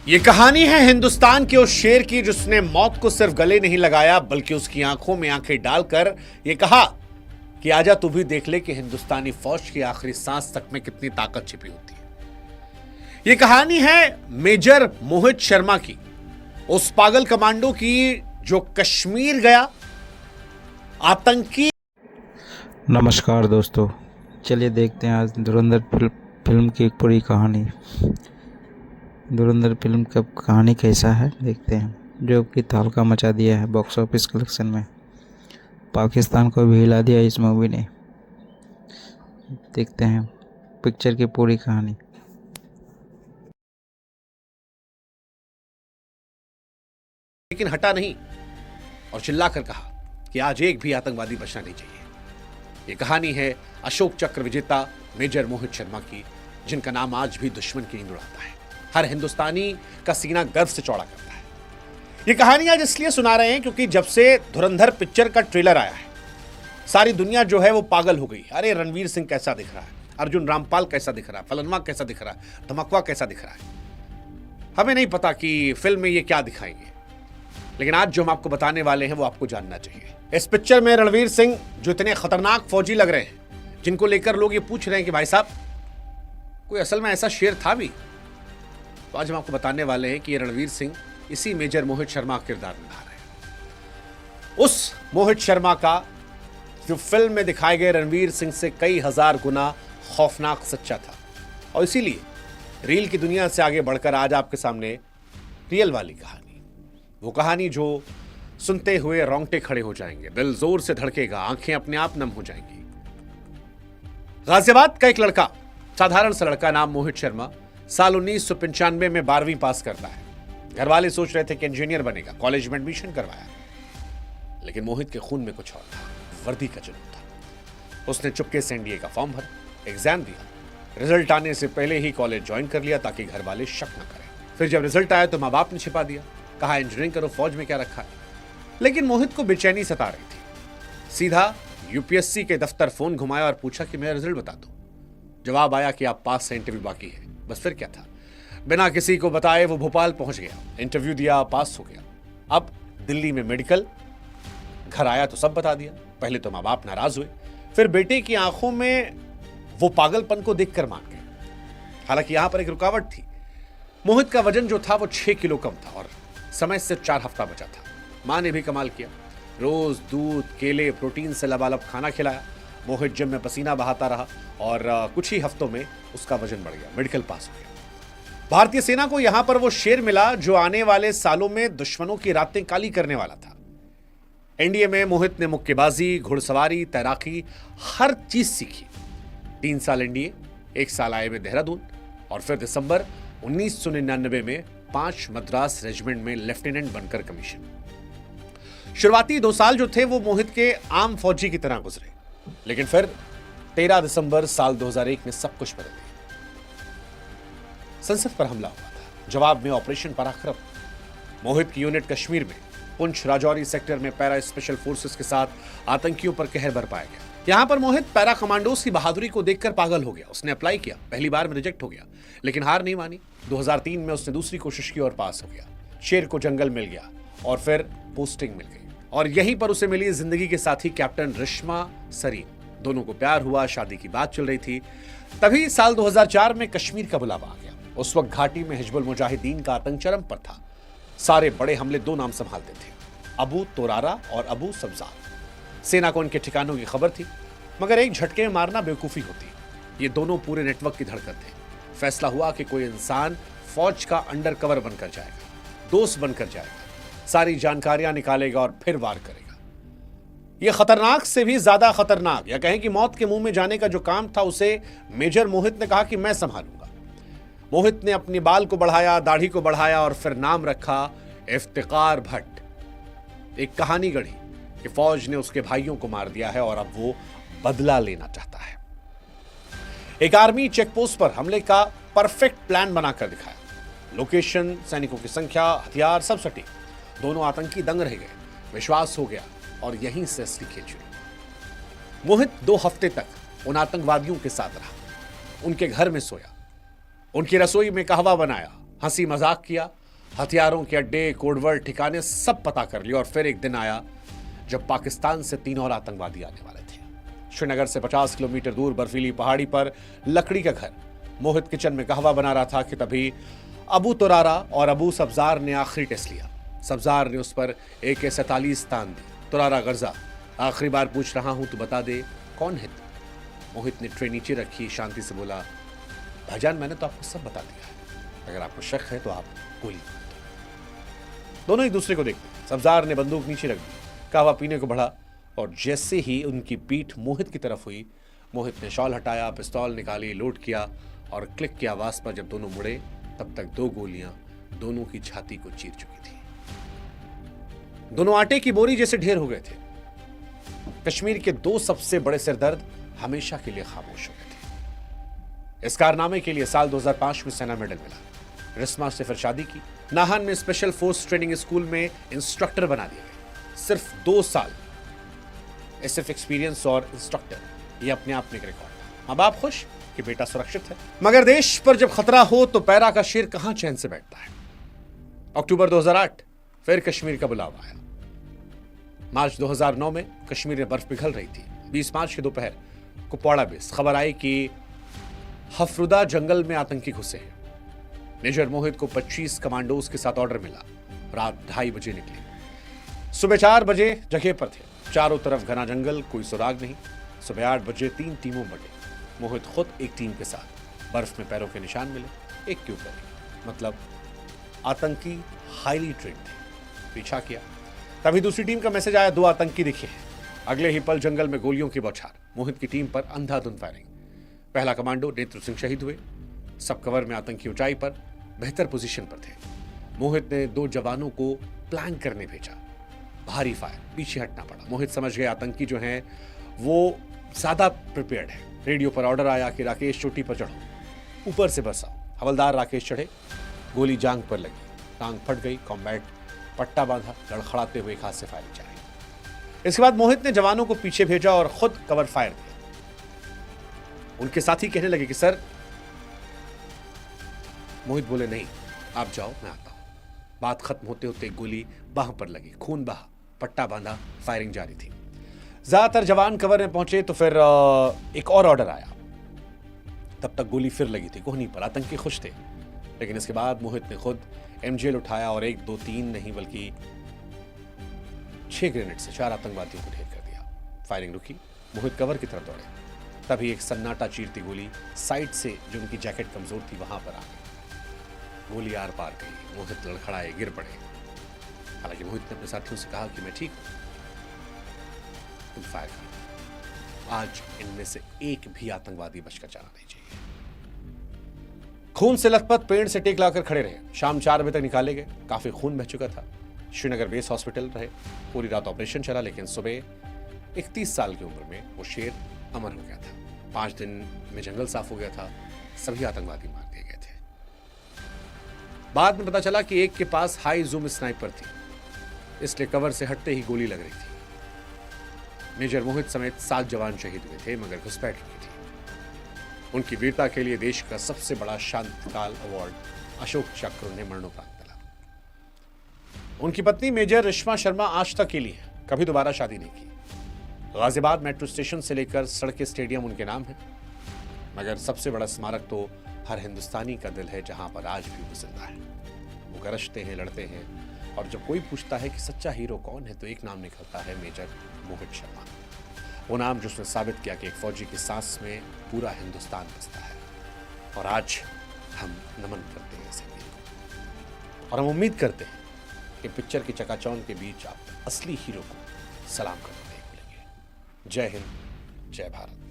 ये कहानी है हिंदुस्तान के उस शेर की जिसने मौत को सिर्फ गले नहीं लगाया बल्कि उसकी आंखों में आंखें डालकर ये कहा कि आजा तू भी देख ले कि हिंदुस्तानी फौज की आखिरी सांस तक में कितनी ताकत छिपी होती है। ये कहानी है मेजर मोहित शर्मा की, उस पागल कमांडो की जो कश्मीर गया, आतंकी। नमस्कार दोस्तों, चलिए देखते हैं आज धुरंधर फिल्म की एक पूरी कहानी। धुरंधर फिल्म का कहानी कैसा है देखते हैं, जो कि तहलका मचा दिया है बॉक्स ऑफिस कलेक्शन में। पाकिस्तान को भी हिला दिया इस मूवी ने। देखते हैं पिक्चर की पूरी कहानी। लेकिन हटा नहीं और चिल्लाकर कहा कि आज एक भी आतंकवादी बचना नहीं चाहिए। यह कहानी है अशोक चक्र विजेता मेजर मोहित शर्मा की, जिनका नाम आज भी दुश्मन की नींद उड़ाता है। हर हिंदुस्तानी का सीना गर्व से चौड़ा करता है। यह कहानी आज इसलिए सुना रहे हैं क्योंकि जब से धुरंधर पिक्चर का ट्रेलर आया है, सारी दुनिया जो है वो पागल हो गई। अरे रणवीर सिंह कैसा दिख रहा है, अर्जुन रामपाल कैसा दिख रहा है, फलनवा कैसा दिख रहा है, धमकवा कैसा दिख रहा है। हमें नहीं पता कि फिल्म में ये क्या दिखाएंगे, लेकिन आज जो हम आपको बताने वाले हैं वो आपको जानना चाहिए। इस पिक्चर में रणवीर सिंह जो इतने खतरनाक फौजी लग रहे हैं, जिनको लेकर लोग ये पूछ रहे हैं कि भाई साहब कोई असल में ऐसा शेर था भी, तो आज हम आपको बताने वाले हैं कि ये रणवीर सिंह इसी मेजर मोहित शर्मा का किरदार निभा रहे हैं। उस मोहित शर्मा का जो फिल्म में दिखाए गए रणवीर सिंह से कई हजार गुना खौफनाक सच्चा था, और इसीलिए रील की दुनिया से आगे बढ़कर आज आपके सामने रियल वाली कहानी, वो कहानी जो सुनते हुए रोंगटे खड़े हो जाएंगे, दिल जोर से धड़केगा, आंखें अपने आप नम हो जाएंगी। गाजियाबाद का एक लड़का, साधारण सा लड़का, नाम मोहित शर्मा, साल 1995 में 12वीं पास करता है। घर वाले सोच रहे थे कि इंजीनियर बनेगा, कॉलेज में एडमिशन करवाया, लेकिन मोहित के खून में कुछ और था, वर्दी का जुनून था। उसने चुपके से एनडीए का फॉर्म भरा, एग्जाम दिया, रिजल्ट आने से पहले ही कॉलेज ज्वाइन कर लिया ताकि घर वाले शक न करें। फिर जब रिजल्ट आया तो माँ बाप ने छिपा दिया, कहा इंजीनियरिंग करो, फौज में क्या रखा है। लेकिन मोहित को बेचैनी सता रही थी। सीधा यूपीएससी के दफ्तर फोन घुमाया और पूछा कि मेरा रिजल्ट बता दो। जवाब आया कि आप पास से, इंटरव्यू बाकी है। बस फिर क्या था, बिना किसी को बताए वो भोपाल पहुंच गया, इंटरव्यू दिया, पास हो गया। अब दिल्ली में मेडिकल, घर आया तो सब बता दिया। पहले तो माँ बाप नाराज हुए, फिर बेटे की आंखों में वो पागलपन को देखकर मान गए। हालांकि यहां पर एक रुकावट थी। मोहित का वजन जो था वो 6 किलो कम था और समय से 4 हफ्ता बचा था। मां ने भी कमाल किया, रोज दूध, केले, प्रोटीन से लबालब खाना खिलाया। मोहित जिम में पसीना बहाता रहा और कुछ ही हफ्तों में उसका वजन बढ़ गया, मेडिकल पास हो गया। भारतीय सेना को यहां पर वो शेर मिला जो आने वाले सालों में दुश्मनों की रातें काली करने वाला था। एनडीए में मोहित ने मुक्केबाजी, घुड़सवारी, तैराकी, हर चीज सीखी। 3 साल एनडीए, 1 साल आईएमए देहरादून, और फिर दिसंबर 1999 में 5 मद्रास रेजिमेंट में लेफ्टिनेंट बनकर कमीशन। शुरुआती 2 साल जो थे वो मोहित के आम फौजी की तरह गुजरे, लेकिन फिर 13 दिसंबर साल 2001 में सब कुछ बदल गया। संसद पर हमला हुआ था, जवाब में ऑपरेशन पराक्रम। मोहित की यूनिट कश्मीर में पुंछ राजौरी सेक्टर में पैरा स्पेशल फोर्सेस के साथ आतंकियों पर कहर बरपाया गया। यहां पर मोहित पैरा कमांडोज की बहादुरी को देखकर पागल हो गया। उसने अप्लाई किया, पहली बार में रिजेक्ट हो गया, लेकिन हार नहीं मानी। 2003 में उसने दूसरी कोशिश की और पास हो गया। शेर को जंगल मिल गया और फिर पोस्टिंग मिल गई, और यहीं पर उसे मिली जिंदगी के साथी कैप्टन रिश्मा सरीन। दोनों को प्यार हुआ, शादी की बात चल रही थी। तभी साल 2004 में कश्मीर का बुलावा आ गया। उस वक्त घाटी में हिजबुल मुजाहिदीन का आतंक चरम पर था। सारे बड़े हमले 2 नाम संभालते थे, अबू तोरारा और अबू सब्जार। सेना को उनके ठिकानों की खबर थी, मगर एक झटके में मारना बेवकूफी होती। ये दोनों पूरे नेटवर्क की धड़कन थे। फैसला हुआ कि कोई इंसान फौज का अंडर कवर बनकर जाएगा, दोस्त बनकर जाएगा, सारी जानकारियां निकालेगा और फिर वार करेगा। यह खतरनाक से भी ज्यादा खतरनाक, या कहें कि मौत के मुंह में जाने का जो काम था, उसे मेजर मोहित ने कहा कि मैं संभालूंगा। मोहित ने अपनी बाल को बढ़ाया, दाढ़ी को बढ़ाया और फिर नाम रखा इफ्तिकार भट्ट। एक कहानी गढ़ी कि फौज ने उसके भाइयों को मार दिया है और अब वो बदला लेना चाहता है। एक आर्मी चेकपोस्ट पर हमले का परफेक्ट प्लान बनाकर दिखाया। लोकेशन, सैनिकों की संख्या, हथियार सब सटीक। दोनों आतंकी दंग रह गए, विश्वास हो गया और यहीं से असली खेल शुरू। मोहित 2 हफ्ते तक उन आतंकवादियों के साथ रहा, उनके घर में सोया, उनकी रसोई में कहवा बनाया, हंसी मजाक किया, हथियारों के अड्डे, कोडवर्ड, ठिकाने सब पता कर लिए। और फिर एक दिन आया जब पाकिस्तान से 3 और आतंकवादी आने वाले थे। श्रीनगर से 50 किलोमीटर दूर बर्फीली पहाड़ी पर लकड़ी का घर मोहित किचन में कहवा बना रहा था कि तभी अबू तुरारा और अबू सब्जार ने आखिरी टेस्ट लिया। सब्जार ने उस पर AK-47 तान दी। तुरारा गर्जा, आखिरी बार पूछ रहा हूं, तू बता दे कौन है तू? मोहित ने ट्रे नीचे रखी, शांति से बोला, भाईजान मैंने तो आपको सब बता दिया है, अगर आपको शक है तो आप गोली मार दो। दोनों एक दूसरे को देखते। सब्जार ने बंदूक नीचे रख दी, कहवा पीने को बढ़ा और जैसे ही उनकी पीठ मोहित की तरफ हुई, मोहित ने शॉल हटाया, पिस्तौल निकाली, लोड किया और क्लिक की आवाज पर जब दोनों मुड़े तब तक 2 गोलियां दोनों की छाती को चीर चुकी थी। दोनों आटे की बोरी जैसे ढेर हो गए थे। कश्मीर के 2 सबसे बड़े सिरदर्द हमेशा के लिए खामोश हो गए थे। इस कारनामे के लिए साल 2005 में सेना मेडल मिला। रिस्मा से फिर शादी की। नाहन में स्पेशल फोर्स ट्रेनिंग स्कूल में इंस्ट्रक्टर बना दिए गए। सिर्फ 2 साल SF एक्सपीरियंस और इंस्ट्रक्टर, ये अपने आप में एक रिकॉर्ड था। मां बाप खुश कि बेटा सुरक्षित है, मगर देश पर जब खतरा हो तो पैरा का शेर कहां चैन से बैठता है। अक्टूबर 2008 फिर कश्मीर का बुलावा आया। मार्च 2009 में कश्मीर में बर्फ पिघल रही थी। 20 मार्च की दोपहर कुपवाड़ा बेस खबर आई कि हफरुदा जंगल में आतंकी घुसे हैं। मेजर मोहित को 25 कमांडोज के साथ ऑर्डर मिला। रात 2:30 बजे निकले। सुबह 4 बजे जगह पर थे। चारों तरफ घना जंगल, कोई सुराग नहीं। सुबह 8 बजे 3 टीमों बटे। मोहित खुद एक टीम के साथ। बर्फ में पैरों के निशान मिले, एक के ऊपर एक। मतलब आतंकी हाईली ट्रेंड थे। पीछा किया, तभी दूसरी टीम का मैसेज आया, 2 आतंकी दिखे हैं। अगले ही पल जंगल में गोलियों की बौछार। मोहित की टीम पर अंधाधुंध फायरिंग। पहला कमांडो नेत्र सिंह शहीद हुए। सब कवर में आतंकी ऊंचाई पर बेहतर पोजीशन पर थे। मोहित ने 2 जवानों को प्लान करने भेजा। भारी फायर, पीछे हटना पड़ा। मोहित समझ गए आतंकी जो हैं वो ज्यादा प्रिपेयर्ड है। रेडियो पर ऑर्डर आया कि राकेश चोटी पर चढ़ो, ऊपर से बरसाओ। हवलदार राकेश चढ़े। गोली जांग पर लगी, टांग फट गई। कॉम्बैट पट्टा बांधा, लड़खड़ाते हुए एक हाथ से फायरिंग जारी। इसके बाद मोहित ने जवानों को पीछे भेजा और खुद कवर फायर दिया। उनके साथी कहने लगे कि सर, मोहित बोले नहीं आप जाओ, मैं आता हूं। बात खत्म होते होते गोली बाह पर लगी, खून बहा, पट्टा बांधा, फायरिंग जारी थी। ज्यादातर जवान कवर में पहुंचे तो फिर एक और ऑर्डर आया। तब तक गोली फिर लगी थी कोहनी पर। आतंकी खुश थे, लेकिन इसके बाद मोहित ने खुद MGL उठाया और 1, 2, 3 नहीं बल्कि 6 ग्रेनेड से 4 आतंकवादियों को ढेर कर दिया। फायरिंग रुकी, मोहित कवर की तरफ दौड़े। तभी एक सन्नाटा चीरती गोली साइड से, जो उनकी जैकेट कमजोर थी, वहां पर आ गई। गोली आर पार गई। मोहित लड़खड़ाए, गिर पड़े। हालांकि मोहित ने अपने साथियों से कहा कि मैं ठीक हूं, तुम फायर करो। आज इनमें से एक भी आतंकवादी बचकर जाना नहीं चाहिए। खून से लथपथ पेड़ से टेक लाकर खड़े रहे। शाम 4 बजे तक निकाले गए। काफी खून बह चुका था। श्रीनगर बेस हॉस्पिटल रहे। पूरी रात ऑपरेशन चला, लेकिन सुबह 31 साल की उम्र में वो शेर अमर हो गया था। 5 दिन में जंगल साफ हो गया था। सभी आतंकवादी मार दिए गए थे। बाद में पता चला कि एक के पास हाई जूम स्नाइपर थी, इसलिए कवर से हटते ही गोली लग रही थी। मेजर मोहित समेत 7 जवान शहीद हुए थे, मगर घुसपैठ हुई थी। उनकी वीरता के लिए देश का सबसे बड़ा शांतिकाल अवार्ड अशोक चक्र उन्हें मरणोपरांत मिला। उनकी पत्नी मेजर रिश्मा शर्मा आज तक के लिए कभी दोबारा शादी नहीं की। गाजियाबाद मेट्रो स्टेशन से लेकर सड़कें, स्टेडियम उनके नाम है, मगर सबसे बड़ा स्मारक तो हर हिंदुस्तानी का दिल है, जहां पर आज भी वो जिंदा है। वो गरजते हैं, लड़ते हैं, और जब कोई पूछता है कि सच्चा हीरो कौन है तो एक नाम निकलता है, मेजर मोहित शर्मा। वो नाम जिसने साबित किया कि एक फौजी की सांस में पूरा हिंदुस्तान बसता है। और आज हम नमन करते हैं इसे को, और हम उम्मीद करते हैं कि पिक्चर की चकाचौंध के बीच आप असली हीरो को सलाम करते देख मिलेंगे। जय हिंद, जय भारत।